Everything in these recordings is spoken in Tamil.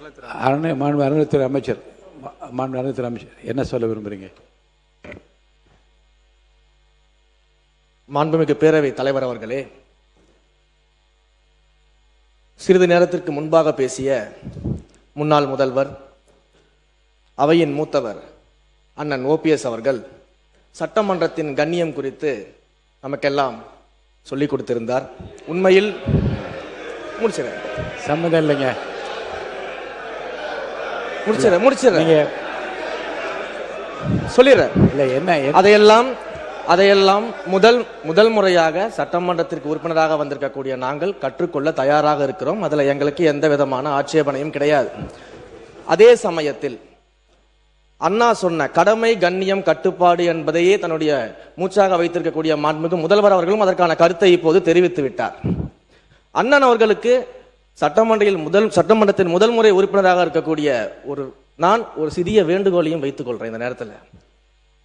அறநிலையத்துறை அமைச்சர் என்ன சொல்ல விரும்புறீங்க? மாண்புமிகு பேரவை தலைவர் அவர்களே, சிறிது நேரத்திற்கு முன்பாக பேசிய முன்னாள் முதல்வர், அவையின் மூத்தவர் அண்ணன் ஓபிஎஸ் அவர்கள் சட்டமன்றத்தின் கண்ணியம் குறித்து நமக்கெல்லாம் சொல்லிக் கொடுத்திருந்தார். உண்மையில் முடிச்சிடறேன், சம்மதம் இல்லைங்க, முடிச்சிடறேன் சொல்லிடுறேன். இல்லை என்ன அதையெல்லாம் முதல் முறையாக சட்டமன்றத்திற்கு உறுப்பினராக வந்திருக்கக்கூடிய நாங்கள் கற்றுக்கொள்ள தயாராக இருக்கிறோம். அதுல எங்களுக்கு எந்த விதமான ஆட்சேபனையும் கிடையாது. அதே சமயத்தில் அண்ணா சொன்ன கடமை கண்ணியம் கட்டுப்பாடு என்பதையே தன்னுடைய மூச்சாக வைத்திருக்கக்கூடிய மாண்புமிகு முதல்வர் அவர்களும் அதற்கான கருத்தை இப்போது தெரிவித்து விட்டார். அண்ணன் அவர்களுக்கு சட்டமன்றத்தின் முதல் முறை உறுப்பினராக இருக்கக்கூடிய நான் ஒரு சிறிய வேண்டுகோளையும் வைத்துக் கொள்றேன். இந்த நேரத்தில்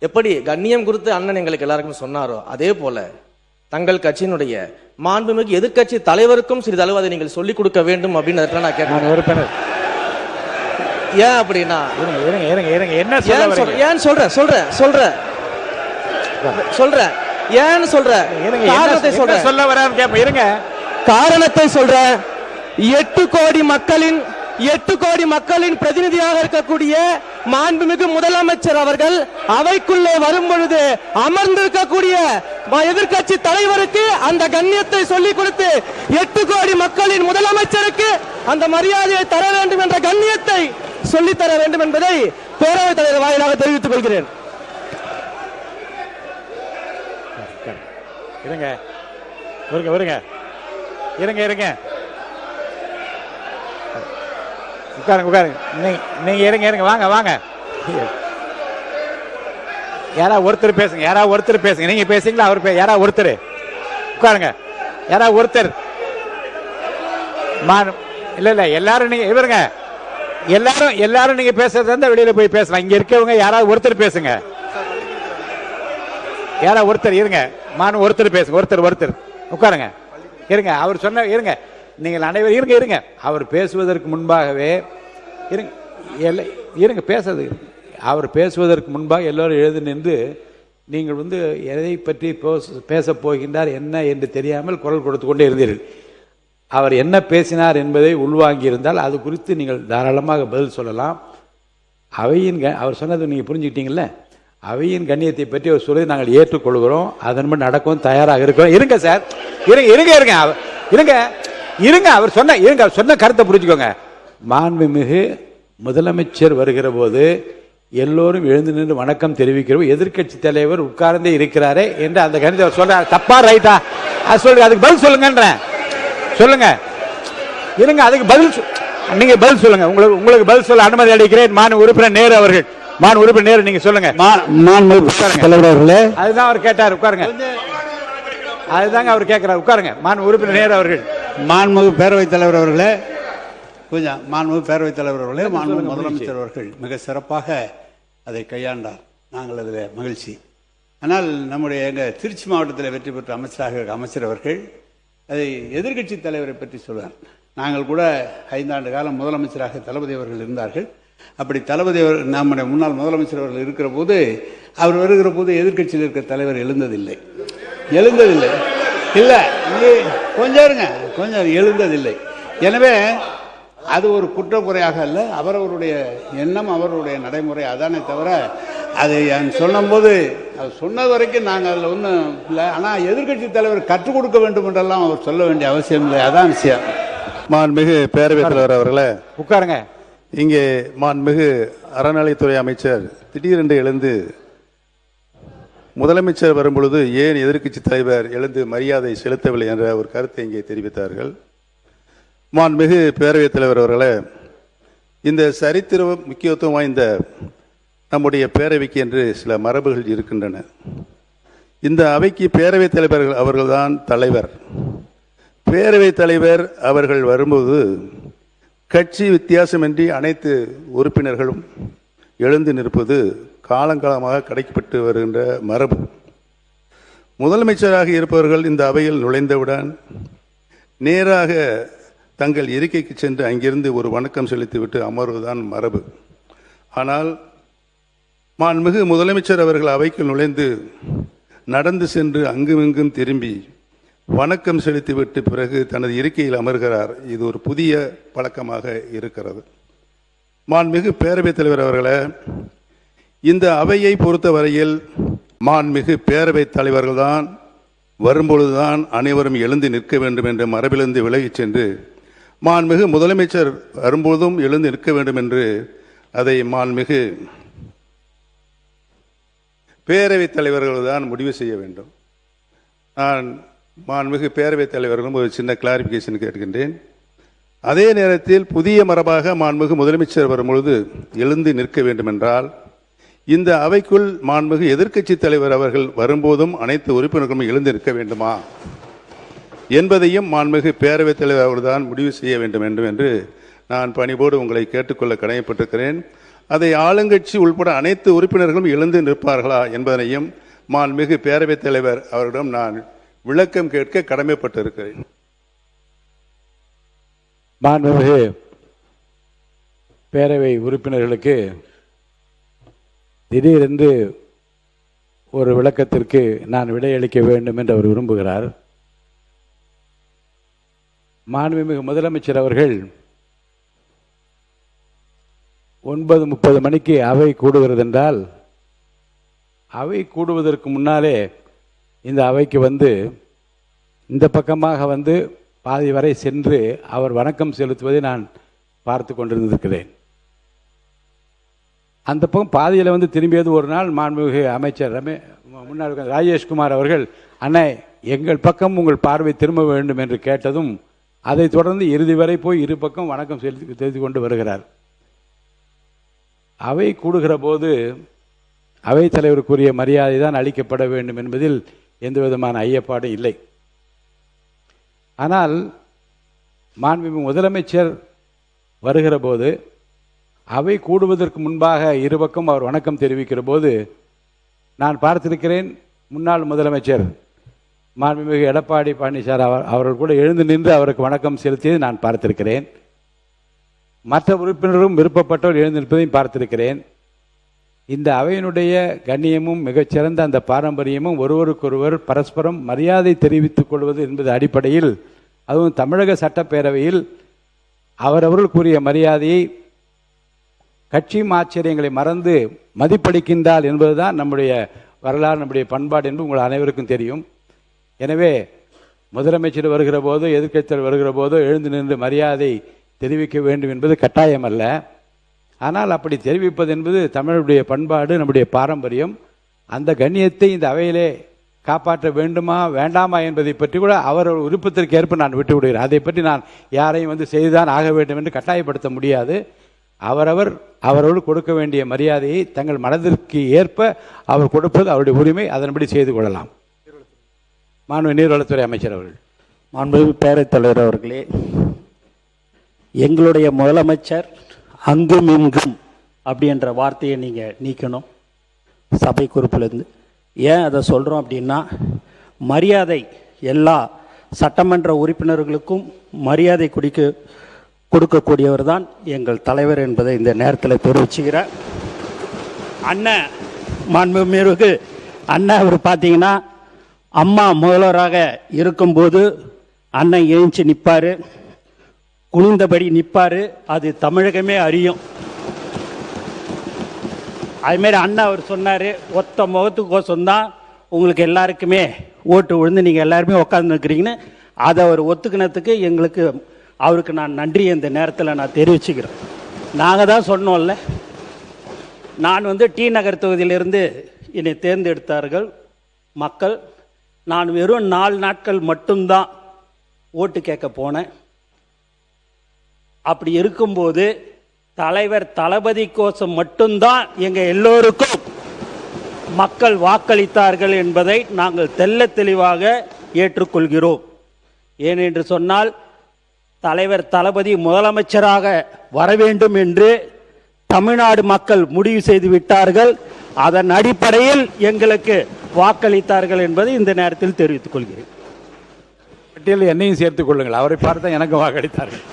எப்படி கண்ணியம் குறித்து அண்ணன் எங்களுக்கு எல்லாருக்கும் சொன்னாரோ, அதே போல தங்கள் கட்சியினுடைய மாண்புமிகு எதிர்கட்சி தலைவருக்கும் சிறிதளவு அதை நீங்கள் சொல்லிக் கொடுக்க வேண்டும் அப்படின்னு நான் கேட்கிறேன். உறுப்பினர் ஏன் அப்படின்னா என்ன ஏன் சொல்றேன் ஏன்னு சொல்றேன் சொல்ல வரான்னு கேட்ப இருங்க, காரணத்தை சொல்றேன். 8 கோடி மக்களின் பிரதிநிதியாக இருக்கக்கூடிய மாண்புமிகு முதலமைச்சர் அவர்கள் அவைக்குள்ளே வரும் பொழுது அமர்ந்திருக்கக்கூடிய எதிர்கட்சி தலைவருக்கு அந்த கண்ணியத்தை சொல்லிக் கொடுத்து 8 கோடி மக்களின் முதலமைச்சருக்கு அந்த மரியாதையை தர வேண்டும் என்ற கண்ணியத்தை சொல்லித்தர வேண்டும் என்பதை பேரவைத் தலைவர் வாயிலாக தெரிவித்துக் கொள்கிறேன். உட்காருங்க. நீங்க இருங்க, வாங்க. யாராவது ஒருத்தர் பேசுங்க. நீங்க பேசுங்களா? அவர் யாராவது ஒருத்தர் உட்காருங்க. யாராவது ஒருத்தர் இல்ல எல்லாரும் நீங்க இவருங்க, எல்லாரும் நீங்க பேசுறது இருந்தா வெளியில போய் பேசலாம். இங்க இருக்கவங்க யாராவது ஒருத்தர் பேசுங்க. யாராவது ஒருத்தர் இருங்க, ஒருத்தர் பேசுங்க. ஒருத்தர் உட்காருங்க. இருங்க, அவர் சொன்ன இருங்க, நீங்கள் அனைவரும் இருங்க. அவர் பேசுவதற்கு முன்பாகவே இருங்க பேசுறது. அவர் பேசுவதற்கு முன்பாக எல்லோரும் எழுதி நின்று நீங்கள் எதை பற்றி பேச போகின்றார் என்ன என்று தெரியாமல் குரல் கொடுத்து கொண்டே இருந்தீர்கள். அவர் என்ன பேசினார் என்பதை உள்வாங்கி இருந்தால் அது குறித்து நீங்கள் தாராளமாக பதில் சொல்லலாம். அவர் சொன்னது நீங்கள் புரிஞ்சுக்கிட்டீங்கல்ல, அவையின் கண்ணியத்தை பற்றி அவர் சொல்லி நாங்கள் ஏற்றுக்கொள்கிறோம். அதன்படி நடக்கவும் தயாராக இருக்கிறோம். இருங்க சார், இருங்க. அவர் சொன்ன கருத்தை புரிஞ்சுக்கோங்க. மாண்புமிகு முதலமைச்சர் வருகிற போது எல்லோரும் எழுந்து நின்று வணக்கம் தெரிவிக்கிறோம். எதிர்கட்சி தலைவர் உட்கார்ந்தே இருக்கிறாரே என்று அந்த கருத்தை சொல்ற தப்பா ரைட்டா? அது சொல்லுங்க, அதுக்கு பதில் சொல்லுங்கன்றேன். சொல்லுங்க, இருங்க, அதுக்கு நீங்க பதில் சொல்லுங்க. உங்களுக்கு பதில் சொல்ல அனுமதி அளிக்கிறேன். மாண்பு உறுப்பினர் நேரு அவர்கள், நீங்க சொல்லுங்க. அதுதான் அவர் கேட்டார், உட்காருங்க. அதுதாங்க அவர் கேட்கிறார், உட்காருங்க. மாண்பு உறுப்பினர் நேரு அவர்கள். மாண்புமிகு பேரவைத் தலைவர் அவர்களே, மாண்புமிகு பேரவைத் தலைவர் அவர்களே, மாண்புமிகு முதலமைச்சர் அவர்கள் மிக சிறப்பாக அதை கையாண்டார். நாங்கள் அதில் மகிழ்ச்சி. ஆனால் நம்முடைய எங்கள் திருச்சி மாவட்டத்தில் வெற்றி பெற்ற அமைச்சர் அவர்கள் அதை எதிர்கட்சி தலைவரை பற்றி சொல்வார். நாங்கள் கூட 5 ஆண்டு காலம் முதலமைச்சராக தளபதி அவர்கள் இருந்தார்கள். அப்படி தளபதி நம்முடைய முன்னாள் முதலமைச்சர் அவர்கள் இருக்கிற போது, அவர் வருகிற போது எதிர்கட்சியில் இருக்கிற தலைவர் எழுந்ததில்லை. இல்லை, கொஞ்சம் எழுந்ததில்லை. எனவே அது ஒரு குற்றக்குறையாக அல்ல, அவரவருடைய எண்ணம், அவருடைய நடைமுறை அதானே தவிர, அதை சொன்னபோது அது சொன்னது வரைக்கும் நாங்கள் அதில் ஒன்றும் இல்லை. ஆனால் எதிர்கட்சி தலைவர் கற்றுக் கொடுக்க வேண்டும் என்றெல்லாம் அவர் சொல்ல வேண்டிய அவசியம் இல்லை. அதான் விஷயம். மாண்புமிகு பேரவைத் தலைவர் அவர்களே, உட்காருங்க. இங்கே மாண்புமிகு அறநிலையத்துறை அமைச்சர் திடீரென்று எழுந்து முதலமைச்சர் வரும்பொழுது ஏன் எதிர்க்கட்சி தலைவர் எழுந்து மரியாதை செலுத்தவில்லை என்ற ஒரு கருத்தை இங்கே தெரிவித்தார்கள். மாண்புமிகு பேரவைத் தலைவர் அவர்களே, இந்த சரித்திர முக்கியத்துவம் வாய்ந்த நம்முடைய பேரவைக்கு என்று சில மரபுகள் இருக்கின்றன. இந்த அவைக்கு பேரவைத் தலைவர்கள் அவர்கள்தான் தலைவர். பேரவைத் தலைவர் அவர்கள் வரும்போது கட்சி வித்தியாசமின்றி அனைத்து உறுப்பினர்களும் எழுந்து நிற்பது காலங்காலமாக கடைக்கப்பட்டு வருகின்ற மரபு. முதலமைச்சராக இருப்பவர்கள் இந்த அவையில் நுழைந்தவுடன் நேராக தங்கள் இருக்கைக்கு சென்று அங்கிருந்து ஒரு வணக்கம் செலுத்திவிட்டு அமர்வுதான் மரபு. ஆனால் மாண்புமிகு முதலமைச்சர் அவர்கள் அவைக்குள் நுழைந்து நடந்து சென்று அங்குமிங்கும் திரும்பி வணக்கம் செலுத்திவிட்டு பிறகு தனது இருக்கையில் அமர்கிறார். இது ஒரு புதிய பழக்கமாக இருக்கிறது. மாண்புமிகு பேரவைத் தலைவர் அவர்களே, இந்த அவையை பொறுத்தவரையில் மாண்புமிகு பேரவைத் தலைவர்கள்தான் வரும்பொழுதுதான் அனைவரும் எழுந்து நிற்க வேண்டும் என்ற மரபிலிருந்து விலகிச் சென்று மாண்புமிகு முதலமைச்சர் வரும்பொழுதும் எழுந்து நிற்க வேண்டும் என்று அதை மாண்புமிகு பேரவைத் தலைவர்கள் தான் முடிவு செய்ய வேண்டும். நான் மாண்புமிகு பேரவைத் தலைவர்களும் ஒரு சின்ன கிளாரிபிகேஷன் கேட்கின்றேன். அதே நேரத்தில் புதிய மரபாக மாண்புமிகு முதலமைச்சர் வரும்பொழுது எழுந்து நிற்க வேண்டும் என்றால் இந்த அவைக்குள் மாண்புமிகு எதிர்க்கட்சி தலைவர் அவர்கள் வரும்போதும் அனைத்து உறுப்பினர்களும் எழுந்து நிற்க வேண்டுமா என்பதையும் மாண்புமிகு பேரவைத் தலைவர் அவர்கள்தான் முடிவு செய்ய வேண்டும் என்று நான் பணிவோடு உங்களை கேட்டுக்கொள்ள கடமைப்பட்டிருக்கிறேன். அதை ஆளுங்கட்சி உள்பட அனைத்து உறுப்பினர்களும் எழுந்து நிற்பார்களா என்பதனையும் மாண்புமிகு பேரவைத் தலைவர் அவரிடம் நான் விளக்கம் கேட்க கடமைப்பட்டிருக்கிறேன். மாண்புமிகு பேரவை உறுப்பினர்களுக்கு திடீரென்று ஒரு விளக்கத்திற்கு நான் விடையளிக்க வேண்டும் என்று அவர் விரும்புகிறார். மாண்புமிகு முதலமைச்சர் அவர்கள் 9:30 மணிக்கு அவை கூடுகிறது என்றால் அவை கூடுவதற்கு முன்னாலே இந்த அவைக்கு வந்து இந்த பக்கமாக வந்து பாதி வரை சென்று அவர் வணக்கம் செலுத்துவதை நான் பார்த்து கொண்டிருந்திருக்கிறேன். அந்த பக்கம் பாதியில் வந்து திரும்பியது ஒரு நாள் மாண்புமிகு அமைச்சர் முன்னாள் ராஜேஷ்குமார் அவர்கள், அண்ணே எங்கள் பக்கம் உங்கள் பார்வை திரும்ப வேண்டும் என்று கேட்டதும் அதை தொடர்ந்து இறுதி வரை போய் இரு பக்கம் வணக்கம் செலுத்தி கொண்டு வருகிறார். அவை கூடுகிற போது அவைத் தலைவருக்குரிய மரியாதை தான் அளிக்கப்பட வேண்டும் என்பதில் எந்த விதமான ஐயப்பாடும் இல்லை. ஆனால் மாண்புமிகு முதலமைச்சர் வருகிற போது அவை கூடுவதற்கு முன்பாக இருபக்கம் அவர் வணக்கம் தெரிவிக்கிற போது நான் பார்த்திருக்கிறேன். முன்னாள் முதலமைச்சர் மாண்புமிகு எடப்பாடி பழனிசாமி அவர்கள் கூட எழுந்து நின்று அவருக்கு வணக்கம் செலுத்தியதை நான் பார்த்திருக்கிறேன். மற்ற உறுப்பினரும் விருப்பப்பட்டவர் எழுந்து நிற்பதையும் பார்த்திருக்கிறேன். இந்த அவையினுடைய கண்ணியமும் மிகச்சிறந்த அந்த பாரம்பரியமும் ஒருவருக்கொருவர் பரஸ்பரம் மரியாதை தெரிவித்துக் கொள்வது என்பது அடிப்படையில், அதுவும் தமிழக சட்டப்பேரவையில் அவரவர்களுக்குரிய மரியாதையை கட்சியும் ஆச்சரியங்களை மறந்து மதிப்பளிக்கின்றால் என்பதுதான் நம்முடைய வரலாறு, நம்முடைய பண்பாடு என்று உங்கள் அனைவருக்கும் தெரியும். எனவே முதலமைச்சர் வருகிற போதோ எதிர்க்கட்சிகள் வருகிற போதோ எழுந்து நின்று மரியாதை தெரிவிக்க வேண்டும் என்பது கட்டாயம் அல்ல. ஆனால் அப்படி தெரிவிப்பது என்பது தமிழுடைய பண்பாடு, நம்முடைய பாரம்பரியம். அந்த கண்ணியத்தை இந்த அவையிலே காப்பாற்ற வேண்டுமா வேண்டாமா என்பதை பற்றி கூட அவர் விருப்பத்திற்கு ஏற்ப நான் விட்டு விடுகிறேன். அதை பற்றி நான் யாரையும் வந்து செய்துதான் ஆக வேண்டும் என்று கட்டாயப்படுத்த முடியாது. அவரோடு கொடுக்க வேண்டிய மரியாதையை தங்கள் மனதிற்கு ஏற்ப அவர் கொடுப்பது அவருடைய உரிமை, அதன்படி செய்து கொள்ளலாம். மாண்புமிகு நீர்வளத்துறை அமைச்சர் அவர்கள். மாண்புமிகு பேரவைத் தலைவர் அவர்களே, எங்களுடைய முதலமைச்சர் அங்கும் இங்கும் அப்படின்ற வார்த்தையை நீங்கள் நீக்கணும் சபை குறிப்பிலிருந்து. ஏன் அதை சொல்கிறோம் அப்படின்னா, மரியாதை எல்லா சட்டமன்ற உறுப்பினர்களுக்கும் மரியாதை கொடுக்கக்கூடியவர் தான் எங்கள் தலைவர் என்பதை இந்த நேரத்தில் தெரிவிச்சுக்கிறேன். அண்ணன் மாண்புமிகு அண்ணன் அவர் பார்த்தீங்கன்னா அம்மா முதல்வராக இருக்கும்போது அண்ணன் எழுந்து நிற்பார், குனிந்தபடி நிற்பார். அது தமிழகமே அறியும். அதுமாரி அண்ணா அவர் சொன்னார், ஒத்த முகத்துக்கோசம்தான் உங்களுக்கு எல்லாருக்குமே ஓட்டு விழுந்து நீங்கள் எல்லாருமே உட்காந்துருக்கிறீங்கன்னு. அதை அவர் ஒத்துக்கினதுக்கு அவருக்கு நான் நன்றியை இந்த நேரத்தில் நான் தெரிவிச்சுக்கிறேன். நாங்கள் தான் சொன்னோம்ல, நான் டி நகர் தொகுதியிலிருந்து என்னை தேர்ந்தெடுத்தார்கள் மக்கள். நான் வெறும் 4 நாட்கள் மட்டும்தான் ஓட்டு கேட்க போனேன். அப்படி இருக்கும்போது தலைவர் தளபதி கோசம் மட்டும்தான் எங்கள் எல்லோருக்கும் மக்கள் வாக்களித்தார்கள் என்பதை நாங்கள் தெள்ள தெளிவாக ஏற்றுக்கொள்கிறோம். ஏனென்று சொன்னால், தலைவர் தளபதி முதலமைச்சராக வர வேண்டும் என்று தமிழ்நாடு மக்கள் முடிவு செய்து விட்டார்கள். அதன் அடிப்படையில் எங்களுக்கு வாக்களித்தார்கள் என்பதை இந்த நேரத்தில் தெரிவித்துக் கொள்கிறேன். பட்டியலில் என்னையும் சேர்த்துக் கொள்ளுங்கள். அவரை பார்த்து எனக்கு வாக்களித்தார்கள்.